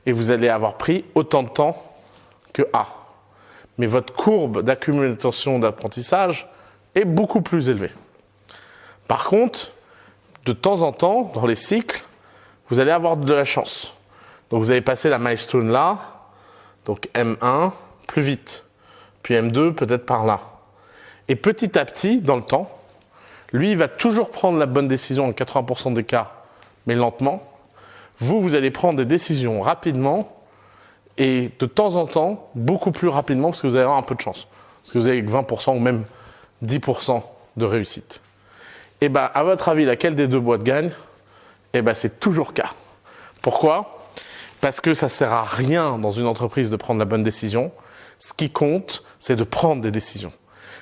et vous allez avoir pris autant de temps que A. Mais votre courbe d'accumulation d'apprentissage est beaucoup plus élevée. Par contre, de temps en temps, dans les cycles, vous allez avoir de la chance. Donc vous allez passer la milestone là, donc M1 plus vite, puis M2 peut-être par là. Et petit à petit, dans le temps, lui, il va toujours prendre la bonne décision en 80% des cas, mais lentement. Vous allez prendre des décisions rapidement et de temps en temps, beaucoup plus rapidement parce que vous allez avoir un peu de chance. Parce que vous avez 20% ou même 10% de réussite. Et bien, à votre avis, laquelle des deux boîtes gagne? Et bien, c'est toujours K. Pourquoi? Parce que ça ne sert à rien dans une entreprise de prendre la bonne décision. Ce qui compte, c'est de prendre des décisions.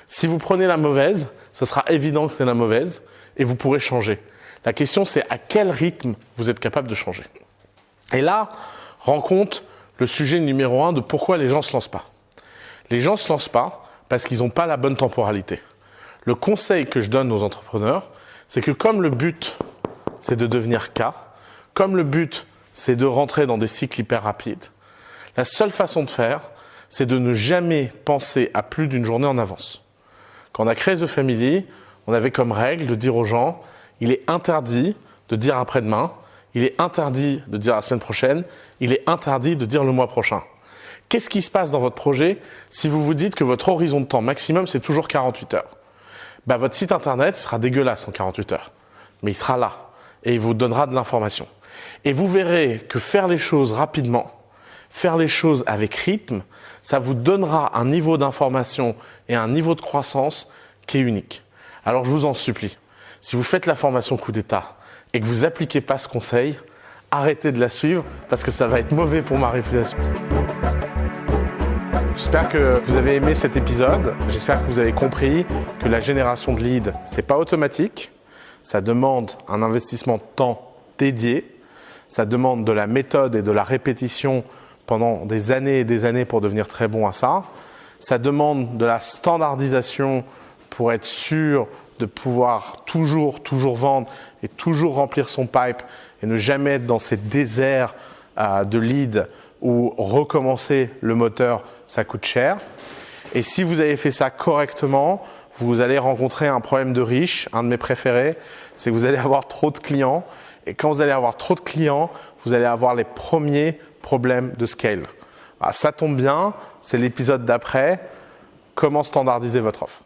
Si vous prenez la mauvaise, ce sera évident que c'est la mauvaise et vous pourrez changer. La question, c'est à quel rythme vous êtes capable de changer. Et là, rencontre le sujet numéro 1 de pourquoi les gens ne se lancent pas. Les gens ne se lancent pas parce qu'ils n'ont pas la bonne temporalité. Le conseil que je donne aux entrepreneurs, c'est que comme le but, c'est de devenir K, comme le but, c'est de rentrer dans des cycles hyper rapides, la seule façon de faire, c'est de ne jamais penser à plus d'une journée en avance. Quand on a créé The Family, on avait comme règle de dire aux gens, il est interdit de dire après-demain, il est interdit de dire la semaine prochaine, il est interdit de dire le mois prochain. Qu'est-ce qui se passe dans votre projet si vous vous dites que votre horizon de temps maximum, c'est toujours 48 heures? Ben, votre site internet sera dégueulasse en 48 heures, mais il sera là et il vous donnera de l'information. Et vous verrez que faire les choses rapidement, faire les choses avec rythme, ça vous donnera un niveau d'information et un niveau de croissance qui est unique. Alors je vous en supplie, si vous faites la formation coup d'état et que vous n'appliquez pas ce conseil, arrêtez de la suivre parce que ça va être mauvais pour ma réputation. J'espère que vous avez aimé cet épisode. J'espère que vous avez compris que la génération de leads, c'est pas automatique. Ça demande un investissement de temps dédié. Ça demande de la méthode et de la répétition pendant des années et des années pour devenir très bon à ça. Ça demande de la standardisation pour être sûr de pouvoir toujours vendre et toujours remplir son pipe et ne jamais être dans ces déserts de leads où recommencer le moteur, ça coûte cher. Et si vous avez fait ça correctement, vous allez rencontrer un problème de riche. Un de mes préférés, c'est que vous allez avoir trop de clients. Et quand vous allez avoir trop de clients, vous allez avoir les premiers problèmes de scale. Alors, ça tombe bien, c'est l'épisode d'après. Comment standardiser votre offre?